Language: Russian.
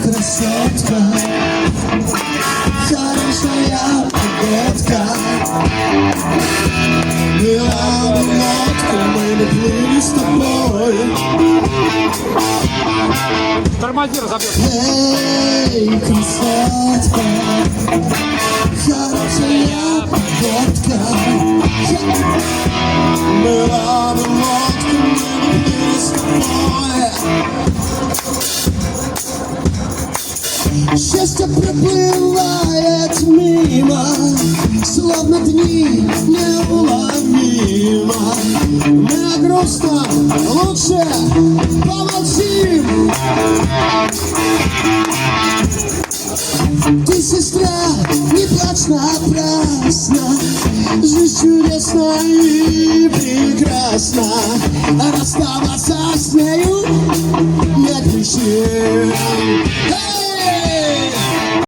Красотка, хорошая погодка. Была бы лодка, мы бы плыли с тобой. Тормози, разобьешь. Эй, красотка, хорошая погодка. Была бы лодка, мы бы плыли с тобой. Счастье проплывает мимо, словно дни неуловимо. Мы о грустном лучше помолчим. Ты, сестра, не плачь напрасно. Жизнь чудесна и прекрасна. Расставаться с нею не греши.